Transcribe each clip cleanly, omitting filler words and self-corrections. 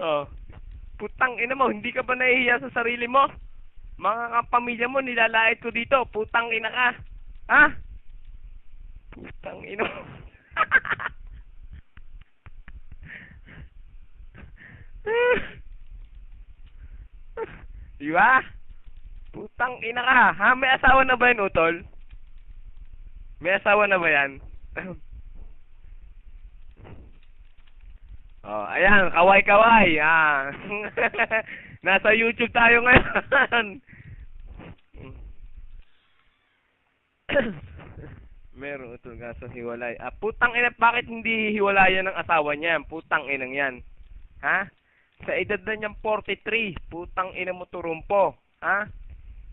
Oh. Putang ina mo, hindi ka ba nahihiya sa sarili mo? Mga kapamilya mo, nilalait ko dito. Putang ina ka. Ha? Putang ina mo. Di ba? Putang ina ka. Ha? May asawa na ba yan, Utol? May asawa na ba yan? Oh, ayan, kaway-kaway. Ah. Nasa YouTube tayo ngayon. Meron ito kaso hiwalay. Ah, putang ina, bakit hindi hiwalayan ng asawa niya? Putang inang yan. Ha? Sa edad na niyang 43, putang ina mo turumpo. Ha?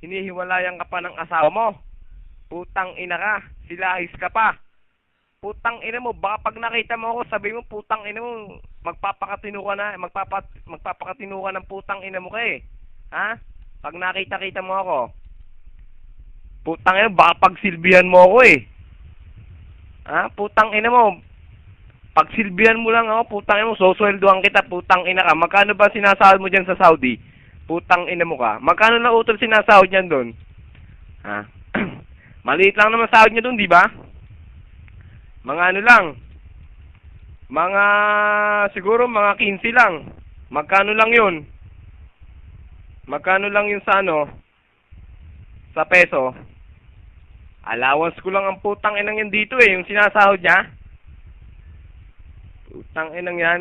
Hinihiwalayan ka pa ng asawa mo. Putang ina ka. Silahis ka pa. Putang ina mo, baka pag nakita mo ako, sabi mo, putang ina mo, magpapakatino ka na, magpapakatino ka ng putang ina mo ka eh. Ha? Pag nakita-kita mo ako, putang ina, baka pagsilbihan mo ako eh. Ha? Putang ina mo, pagsilbihan mo lang ako, putang ina mo, susweldohan kita, putang ina ka. Magkano ba sinasahod mo dyan sa Saudi? Putang ina mo ka. Magkano na utol sinasahod niyan doon? Ha? Maliit lang naman sahod niya doon, di ba? Mga ano lang, mga siguro mga 15 lang. Magkano lang yun? Magkano lang yun sa ano? Sa peso? Allowance ko lang ang putang inang yan dito eh, yung sinasahod niya. Putang inang yan.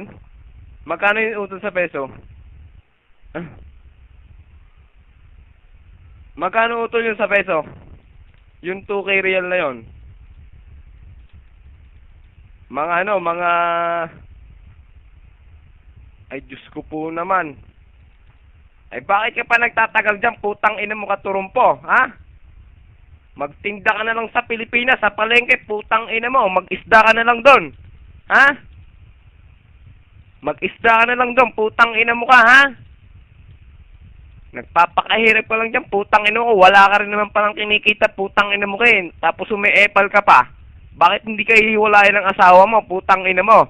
Magkano yung utol sa peso? Magkano utol yun sa peso? Yung 2K real na yon. Mga ano, mga... Ay, Diyos ko po naman. Ay, bakit ka pa nagtatagal dyan? Putang ina mo katurumpo, ha? Magtinda ka na lang sa Pilipinas, sa palengke, putang ina mo. Mag-isda ka na lang doon. Ha? Mag-isda ka na lang doon, putang ina mo ka, ha? Nagpapakahirap ka lang dyan, putang ina mo. Wala ka rin naman palang kinikita, putang ina mo kayo. Tapos umiepal ka pa. Bakit hindi ka hihiwalayan ng asawa mo, putang ina mo?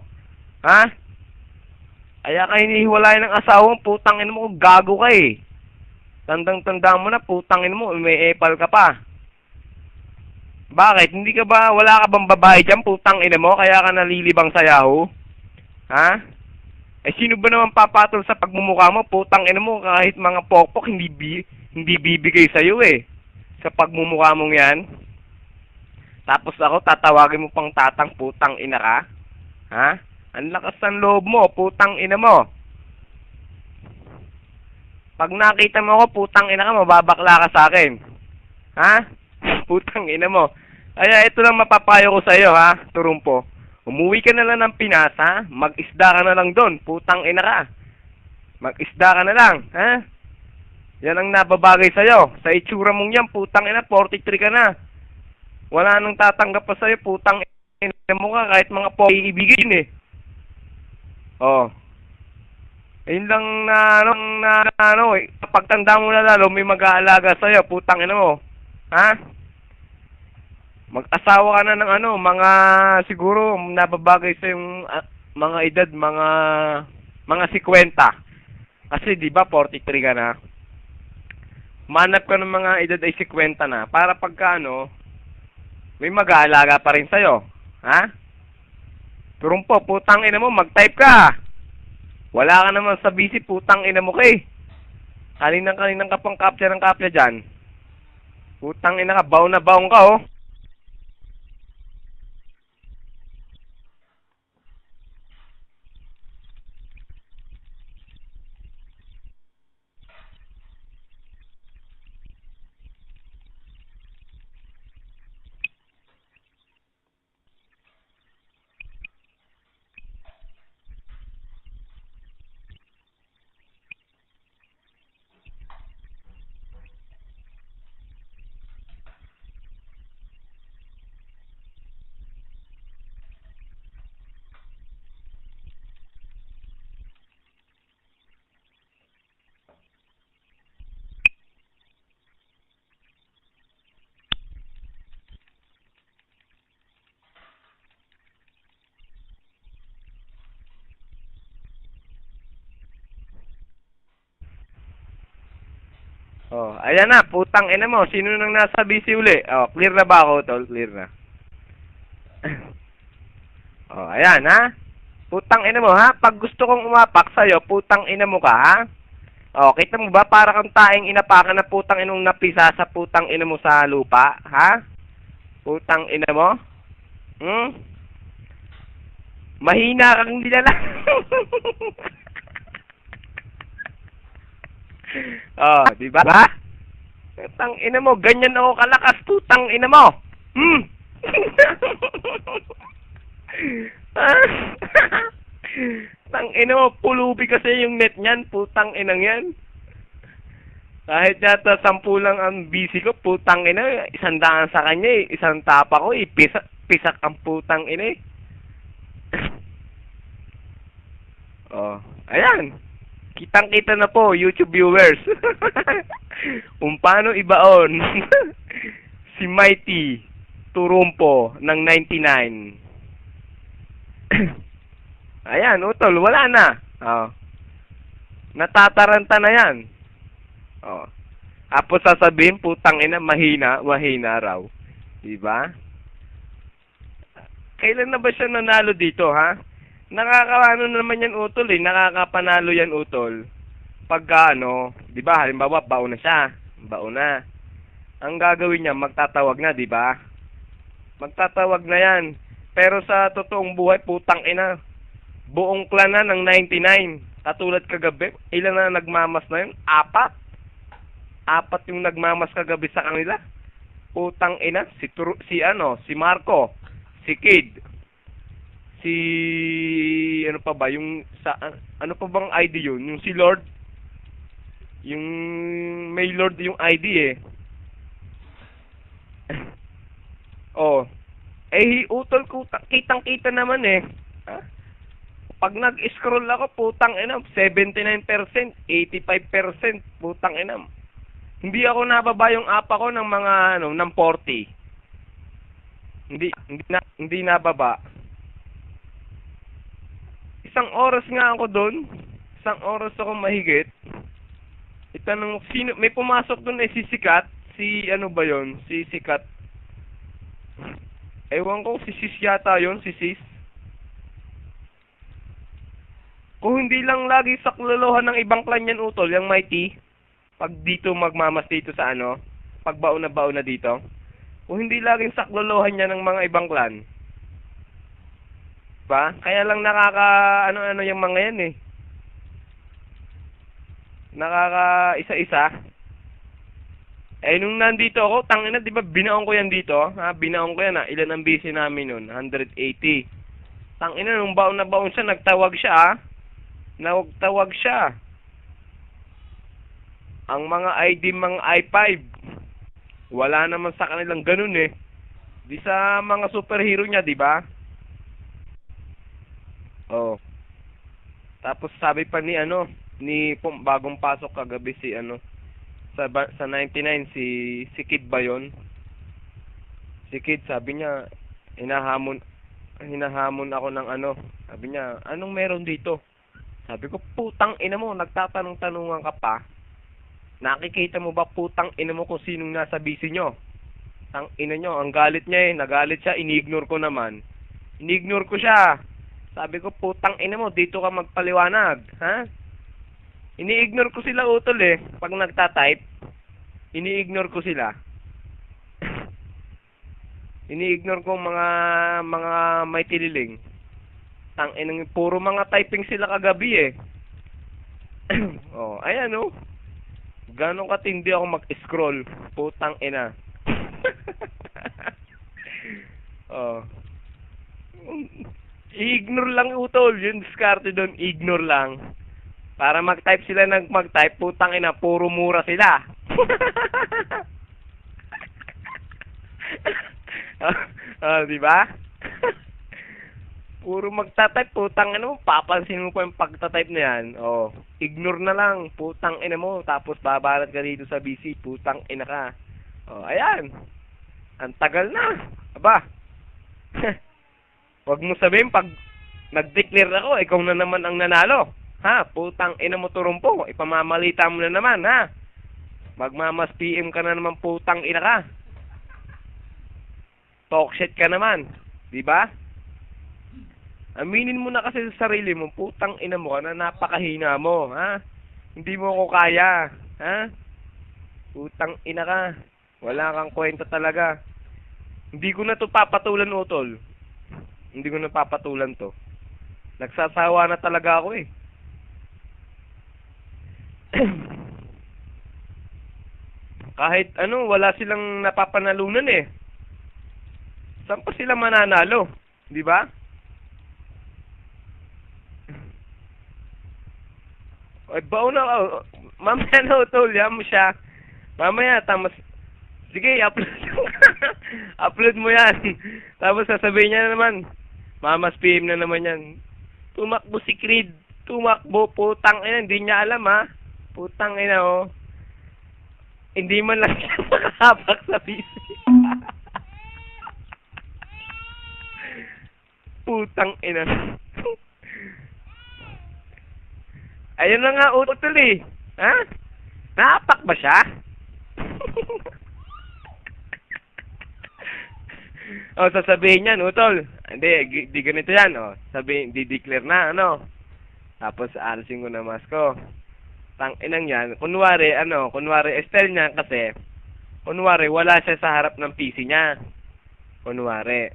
Ha? Kaya ka hinihiwalayan ng asawa mo, putang ina mo, gago ka eh. Tandang-tanda mo na, putang ina mo, may epal ka pa. Bakit? Hindi ka ba, wala ka bang babae dyan, putang ina mo, kaya ka nalilibang sa Yahoo? Ha? Eh, sino ba naman papatol sa pagmumukha mo, putang ina mo, kahit mga pokpok, hindi bibigay sa'yo eh. Sa pagmumukha mong yan. Tapos ako, tatawagin mo pang tatang, putang ina ka? Ha? Ang lakas ng loob mo, putang ina mo. Pag nakita mo ako, putang ina ka, mababakla ka sa akin. Ha? Putang ina mo. Kaya ito lang mapapayo ko sa'yo, ha? Turumpo. Umuwi ka na lang ng Pinas, ha? Mag-isda ka na lang doon, putang ina ka. Mag-isda ka na lang, ha? Yan ang nababagay sa'yo. Sa itsura mong yan, putang ina, 43 ka na. Wala nang tatanggap pa sa'yo, putang ina mo ka, kahit mga po iibigin eh. Oh. Ayun lang ano, eh. Pagtanda mo na lalo, may mag-aalaga sa'yo, putang ina mo. Ha? Mag-asawa ka na ng ano, mga siguro nababagay sa yung mga edad, mga 50. Kasi 'di ba 43 ka na. Manap ka ng mga edad ay 50 na para pagka ano, may mag-aalaga pa rin sa'yo. Ha? Turumpo, putang ina mo, mag-type ka. Wala ka naman sa busy, putang ina mo kay. Kaninang ka pang capture ng kapya dyan. Putang ina ka, baon na baon ka oh. Oh, ayan na, putang ina mo. Sino nang nasa busy uli? Oh, clear na ba ako, tol? Clear na. Oh, ayan, ha? Putang ina mo, ha? Pag gusto kong umapak sa'yo, putang ina mo ka, ha? Oh, kita mo ba? Para kang taing inapakan na putang inong napisa sa putang ina mo sa lupa, ha? Putang ina mo? Hmm? Mahina kang nilala. Oh, di ba? Putang ina mo, ganyan ako kalakas, putang ina mo. Hmm. Tang ina mo, pulubi kasi yung net niyan, putang inang yan. Kahit yata 10 lang ang busy ko, putang ina, 100 sa kanya eh, 1 tapa ko eh, pisak ang putang ina eh. Oh, ayan. Kitang-kita na po, YouTube viewers. Kung paano ibaon si Mighty Turumpo ng 99. Ayan, utol, wala na. Oh. Natataranta na yan. Oh. Tapos sasabihin, putang ina, mahina raw. Diba? Kailan na ba siya nanalo dito, ha? Nakakaano naman yan, utol, eh. Nakakapanalo yan, utol. Pagka, di ba, halimbawa, baon na siya. Baon na. Ang gagawin niya, magtatawag na, di ba? Magtatawag na yan. Pero sa totoong buhay, putang ina, buong clan na ng 99. Katulad kagabi, ilan na nagmamas na yun? 4 yung nagmamas kagabi sa kanila. Putang ina, si Marco, si Kid, ano pa ba yung ano pa bang ID yun? Yung si Lord, yung may Lord yung ID eh. Oh, utol ko, kitang-kita naman eh. Ha? Pag nag-scroll ako, putang ina, 79%, 85%, putang ina. Hindi ako nababa yung app ako ng mga ng 40. Hindi nababa. Isang oras nga ako doon. Isang oras ako mahigit. Itanong sino, may pumasok doon eh, si Sikat. Si ano ba yon? Si Sikat. Ewan ko, si Sis yata yon, si Sis. Kung hindi lang lagi saklolohan ng ibang clan yan, utol, yung Mighty. Pag dito magmamas dito sa pag baon na dito. Kung hindi laging saklolohan niya ng mga ibang clan. Ba? Kaya lang ano yung mga yan eh. Nakaka isa-isa. Eh nung nandito ako, tangina, 'di ba binaon ko yan dito? Ha, binaon ko yan ha. Ilan ang busy namin noon? 180. Tangina, nung baon na baon siya, nagtawag siya ha. Nagtawag siya. Ang mga ID mga i5, wala naman sa kanilang ganun eh. Di sa mga superhero niya, 'di ba? Oh. Tapos sabi pa ni bagong pasok kagabi si sa 99 si Kid ba yun? Si Kid sabi niya hinahamon ako ng sabi niya, anong meron dito? Sabi ko, putang ina mo, nagtatanong-tanungan ka pa. Nakikita mo ba putang ina mo kung sinong nasa busy nyo? Tang ina nyo, ang galit niya eh, nagalit siya, ini-ignore ko naman. Ini-ignore ko siya. Sabi ko, putang ina mo, dito ka magpaliwanag, ha? Ini-ignore ko sila, utol eh. Pag nagta-type, ini-ignore ko sila. Ini-ignore ko mga may tililing. Tang ina, puro mga typing sila kagabi eh. Oh, ayan oh. Gano'ng katindi ako mag-scroll, putang ina. Oh. I-ignore lang, utol. Yung diskarte doon, ignore lang. Para mag-type sila mag-type, putang ina, puro mura sila. Diba? Puro magta-type, putang ina mo, papansin mo pa yung pagta-type na yan. Oh, ignore na lang, putang ina mo, tapos babalat ka dito sa BC, putang ina ka. Oh, ayan. Ang tagal na. Aba. Wag mo sabihin pag nag-declare ako, ikaw na naman ang nanalo. Ha? Putang ina mo, Turumpo. Ipamamalita mo na naman, ha? Magmamas PM ka na naman, putang ina ka. Talk shit ka naman. Di ba? Aminin mo na kasi sa sarili mo, putang ina mo ka na napakahina mo, ha? Hindi mo ko kaya, ha? Putang ina ka. Wala kang kwenta talaga. Hindi ko na to papatulan, utol. Hindi ko na papatulan to. Nagsasawa na talaga ako eh. Kahit ano, wala silang napapanalunan eh. Saan pa sila mananalo? Di ba? Ay, baon na ako. Mamaya na, utol. Yan mo siya. Mamaya, tamas. Sige, upload upload mo yan. Tapos sasabihin niya na naman, mamas PM na naman yan. Tumakbo si Creed. Tumakbo, putang ina. Hindi niya alam, ha? Putang ina, oh. Hindi man lang siya makahabak sa PC. Putang ina. Ayun na nga, utol eh. Ha? Naapak ba siya? O, sasabihin niyan, utol. Hindi, di ganito yan, o. Sabihin, di-declare na, ano. Tapos, alisin ko na mask ko. Tang inang yan. Kunwari, style niya kasi, kunwari, wala siya sa harap ng PC niya. Kunwari.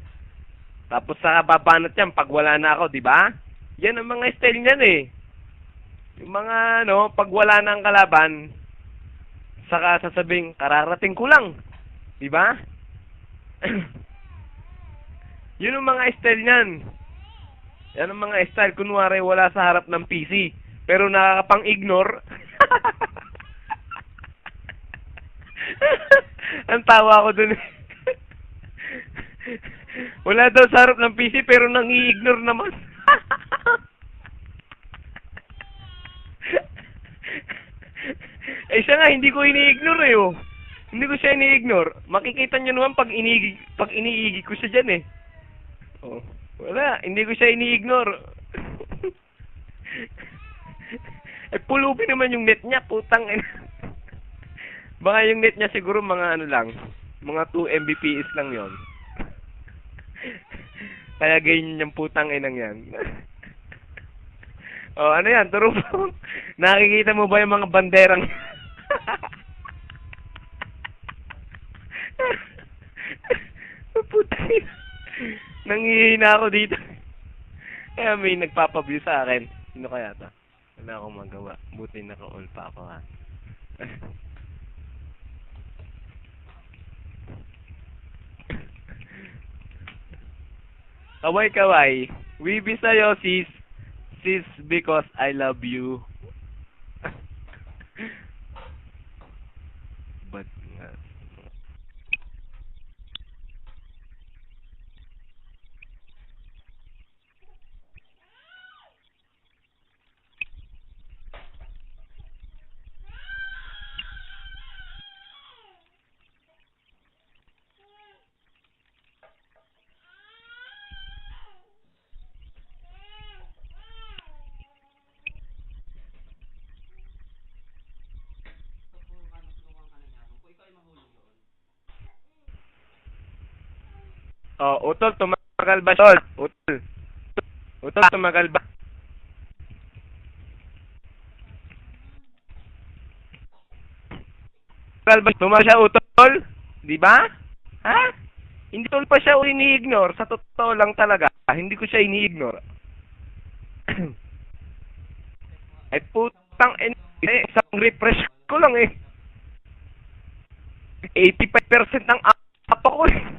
Tapos, saka babanat yan pag wala na ako, di ba? Yan ang mga style niyan eh. Yung mga, pag wala na ang kalaban, saka sasabing, kararating ko lang. Di ba? Yun ang mga style niyan. Yan ang mga style. Kunwari, wala sa harap ng PC. Pero nakakapang-ignore. Ang tawa ko dun eh. Wala daw sa harap ng PC, pero nang-i-ignore naman. Eh siya nga, hindi ko ini-ignore eh, oh. Hindi ko siya ini-ignore. Makikita nyo naman pag iniigi ko siya dyan eh. Oh, wala, hindi ko siya ini-ignore. Eh, pulubi naman yung net niya, putang ina. Baka yung net niya siguro mga ano lang, mga 2 Mbps lang yon. Kaya ganyan yung putang inang yan. Oh, ano yan, turo mo. Nakikita mo ba yung mga banderang? Putang ina. Nangihina ako dito. Kaya may nagpapaview sa akin. Sino kaya to? Wala akong magawa. Buti naka-all pa ako, ha. Kaway-kaway. Wibi sa'yo, sis. Sis, because I love you. But, oh, utol, tumagal ba, tol? Utol. Utol, tumagal ba? Tumagal siya, utol? Di ba? Ha? Hindi tol pa siya ini-ignore. Sa totoo lang talaga, hindi ko siya ini-ignore. Ay, putang isang refresh ko lang eh. 85% ng app ako eh.